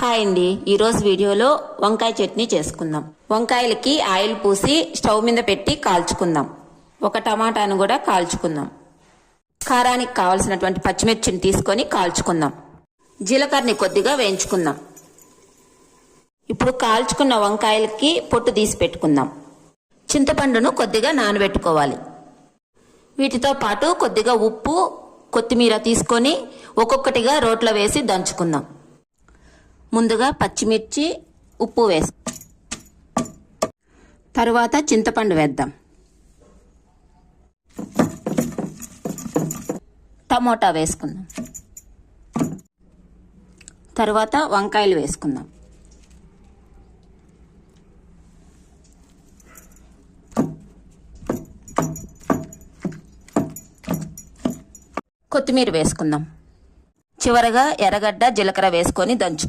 Hi అండి, ఈరోజు వీడియోలో వంకాయ చట్నీ చేసుకుందాం. వంకాయలకి ఆయిల్ పూసి స్టవ్ మీద పెట్టి కాల్చుకుందాం. ఒక టమాటాను కూడా కాల్చుకుందాం. కారానికి కావలసినటువంటి పచ్చిమిర్చిని తీసుకొని కాల్చుకుందాం. జీలకర్రని కొద్దిగా వేయించుకుందాం. ఇప్పుడు కాల్చుకున్న వంకాయలకి పొట్టు తీసి పెట్టుకుందాం. చింతపండును కొద్దిగా నానబెట్టుకోవాలి. వీటితో పాటు కొద్దిగా ఉప్పు, కొత్తిమీర తీసుకొని ఒక్కొక్కటిగా రోట్లో వేసి దంచుకుందాం. ముందుగా పచ్చిమిర్చి, ఉప్పు వేసి తరువాత చింతపండు వేద్దాం. టమోటా వేసుకుందాం. తరువాత వంకాయలు వేసుకుందాం. కొత్తిమీర వేసుకుందాం. చివరగా ఎర్రగడ్డ, జీలకర్ర వేసుకొని దంచు.